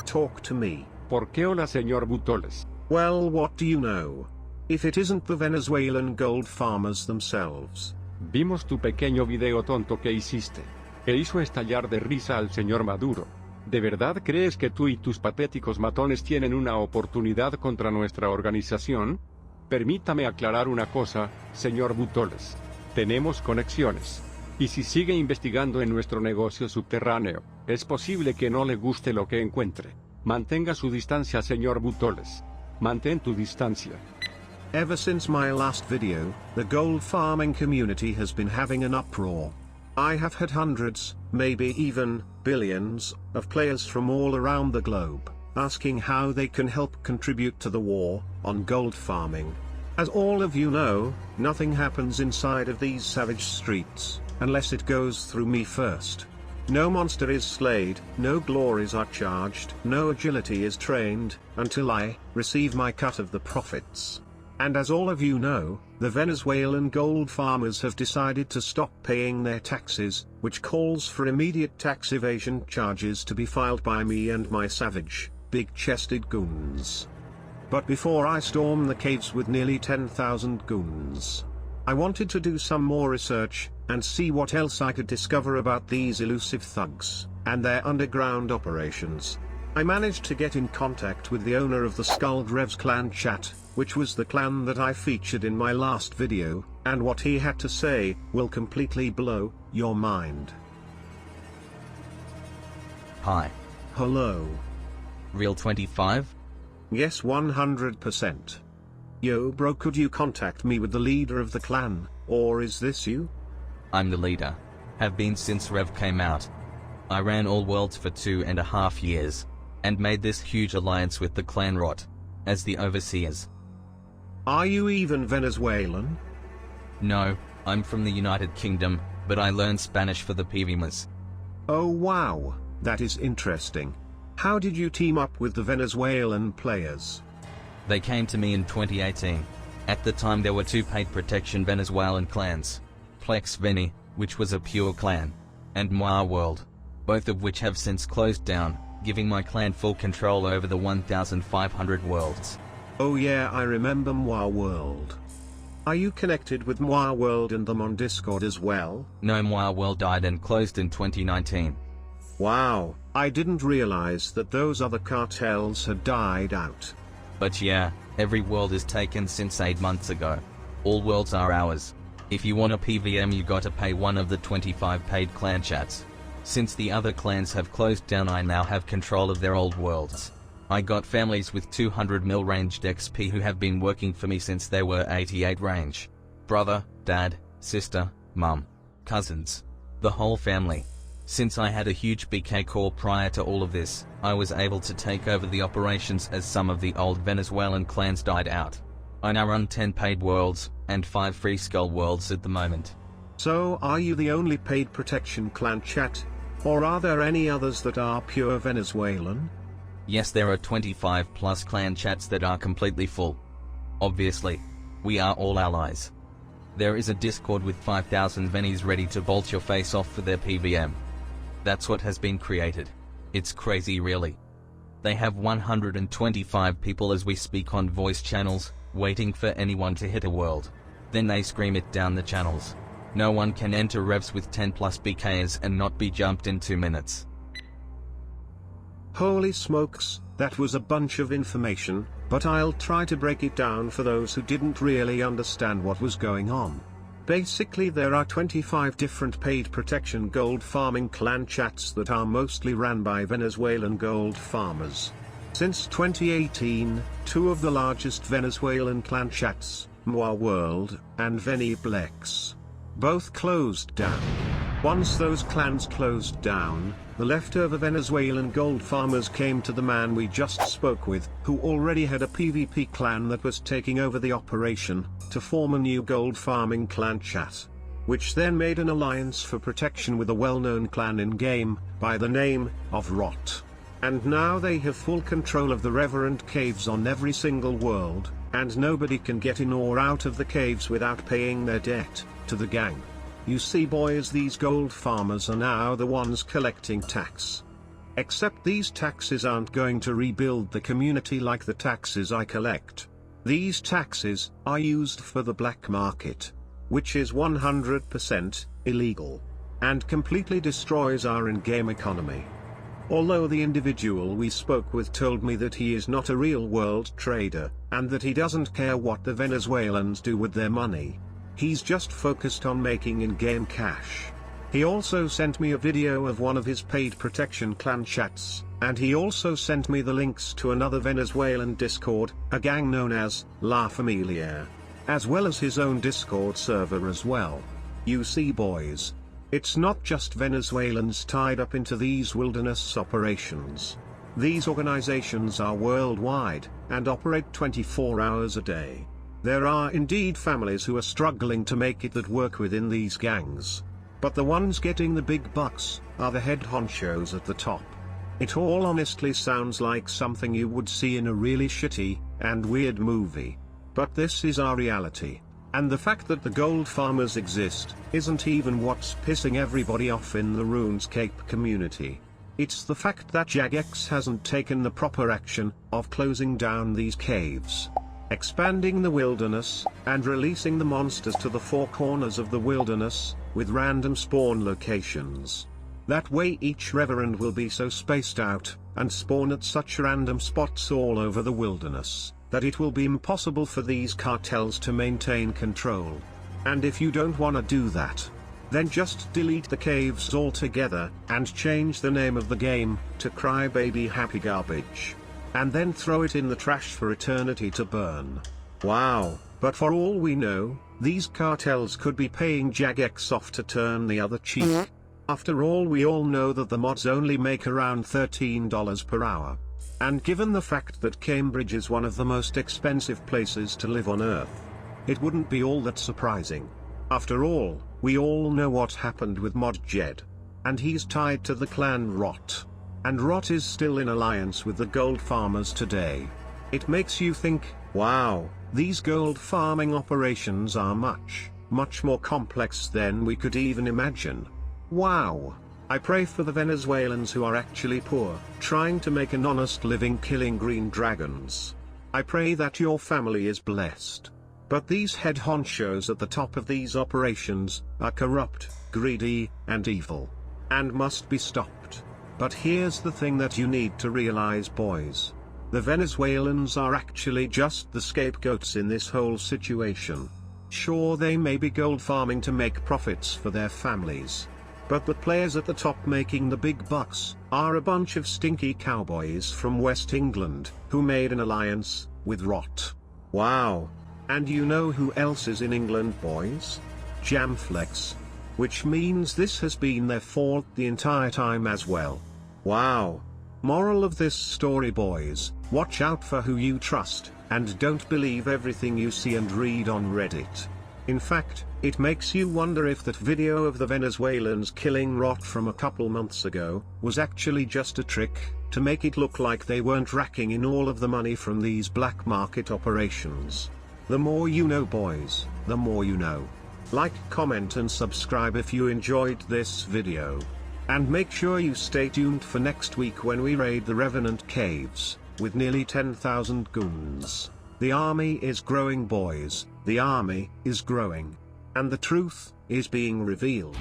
talk to me. ¿Por qué hola, señor Buttholes? Well, what do you know? If it isn't the Venezuelan gold farmers themselves. Vimos tu pequeño video tonto que hiciste. E hizo estallar de risa al señor Maduro. ¿De verdad crees que tú y tus patéticos matones tienen una oportunidad contra nuestra organización? Permítame aclarar una cosa, señor Buttholes. Tenemos conexiones. Y si sigue investigando en nuestro negocio subterráneo, es posible que no le guste lo que encuentre. Mantenga su distancia, señor Buttholes. Mantén tu distancia. Ever since my last video, the gold farming community has been having an uproar. I have had hundreds, maybe even billions, of players from all around the globe, asking how they can help contribute to the war on gold farming. As all of you know, nothing happens inside of these savage streets, unless it goes through me first. No monster is slayed, no glories are charged, no agility is trained, until I receive my cut of the profits. And as all of you know, the Venezuelan gold farmers have decided to stop paying their taxes, which calls for immediate tax evasion charges to be filed by me and my savage, big-chested goons. But before I storm the caves with nearly 10,000 goons, I wanted to do some more research, and see what else I could discover about these elusive thugs, and their underground operations. I managed to get in contact with the owner of the Skulled Revs clan chat, which was the clan that I featured in my last video, and what he had to say will completely blow your mind. Hi. Hello. Real 25? Yes, 100%. Yo bro, could you contact me with the leader of the clan, or is this you? I'm the leader. Have been since Rev came out. I ran all worlds for 2.5 years, and made this huge alliance with the clan Rot, as the overseers. Are you even Venezuelan? No, I'm from the United Kingdom, but I learned Spanish for the PVMers. Oh wow, that is interesting. How did you team up with the Venezuelan players? They came to me in 2018. At the time there were two paid protection Venezuelan clans. Plex Veni, which was a pure clan, and Moa World, both of which have since closed down, giving my clan full control over the 1,500 worlds. Oh yeah, I remember Moa World. Are you connected with Moa World and them on Discord as well? No, Moa World died and closed in 2019. Wow, I didn't realize that those other cartels had died out. But yeah, every world is taken since 8 months ago. All worlds are ours. If you want a PVM you gotta pay one of the 25 paid clan chats. Since the other clans have closed down, I now have control of their old worlds. I got families with 200 mil ranged XP who have been working for me since they were 88 range. Brother, dad, sister, mum, cousins. The whole family. Since I had a huge BK core prior to all of this, I was able to take over the operations as some of the old Venezuelan clans died out. I now run 10 paid worlds, and 5 free skull worlds at the moment. So are you the only paid protection clan chat? Or are there any others that are pure Venezuelan? Yes, there are 25 plus clan chats that are completely full. Obviously, we are all allies. There is a Discord with 5,000 Venis ready to bolt your face off for their PVM. That's what has been created. It's crazy really. They have 125 people as we speak on voice channels, waiting for anyone to hit a world. Then they scream it down the channels. No one can enter revs with 10 plus BKs and not be jumped in 2 minutes. Holy smokes, that was a bunch of information, but I'll try to break it down for those who didn't really understand what was going on. Basically, there are 25 different paid protection gold farming clan chats that are mostly ran by Venezuelan gold farmers. Since 2018, 2 of the largest Venezuelan clan chats, Moa World and Veniplex, both closed down. Once those clans closed down, the leftover Venezuelan gold farmers came to the man we just spoke with, who already had a PvP clan that was taking over the operation, to form a new gold farming clan chat, which then made an alliance for protection with a well-known clan in-game, by the name of Rot. And now they have full control of the Reverend Caves on every single world, and nobody can get in or out of the caves without paying their debt to the gang. You see boys, these gold farmers are now the ones collecting tax. Except these taxes aren't going to rebuild the community like the taxes I collect. These taxes are used for the black market, which is 100% illegal, and completely destroys our in-game economy. Although the individual we spoke with told me that he is not a real-world trader, and that he doesn't care what the Venezuelans do with their money. He's just focused on making in-game cash. He also sent me a video of one of his paid protection clan chats, and he also sent me the links to another Venezuelan Discord, a gang known as La Familia, as well as his own Discord server as well. You see boys, it's not just Venezuelans tied up into these wilderness operations. These organizations are worldwide, and operate 24 hours a day. There are indeed families who are struggling to make it that work within these gangs. But the ones getting the big bucks are the head honchos at the top. It all honestly sounds like something you would see in a really shitty and weird movie. But this is our reality. And the fact that the gold farmers exist isn't even what's pissing everybody off in the RuneScape community. It's the fact that Jagex hasn't taken the proper action of closing down these caves, expanding the wilderness, and releasing the monsters to the four corners of the wilderness, with random spawn locations. That way each reverend will be so spaced out, and spawn at such random spots all over the wilderness, that it will be impossible for these cartels to maintain control. And if you don't wanna do that, then just delete the caves altogether, and change the name of the game to Crybaby Happy Garbage. And then throw it in the trash for eternity to burn. Wow, but for all we know, these cartels could be paying Jagex off to turn the other cheek. After all, we all know that the mods only make around $13 per hour. And given the fact that Cambridge is one of the most expensive places to live on Earth, it wouldn't be all that surprising. After all, we all know what happened with Mod Jed. And he's tied to the clan Rot. And Rot is still in alliance with the gold farmers today. It makes you think, wow, these gold farming operations are much, much more complex than we could even imagine. Wow. I pray for the Venezuelans who are actually poor, trying to make an honest living killing green dragons. I pray that your family is blessed. But these head honchos at the top of these operations are corrupt, greedy, and evil, and must be stopped. But here's the thing that you need to realize, boys. The Venezuelans are actually just the scapegoats in this whole situation. Sure, they may be gold farming to make profits for their families. But the players at the top making the big bucks are a bunch of stinky cowboys from West England who made an alliance with Rot. Wow. And you know who else is in England, boys? Jamflex. Which means this has been their fault the entire time as well. Wow. Moral of this story, boys, watch out for who you trust, and don't believe everything you see and read on Reddit. In fact, it makes you wonder if that video of the Venezuelans killing Rot from a couple months ago was actually just a trick to make it look like they weren't racking in all of the money from these black market operations. The more you know, boys, the more you know. Like, comment and subscribe if you enjoyed this video. And make sure you stay tuned for next week when we raid the Revenant Caves, with nearly 10,000 goons. The army is growing, boys, the army is growing. And the truth is being revealed.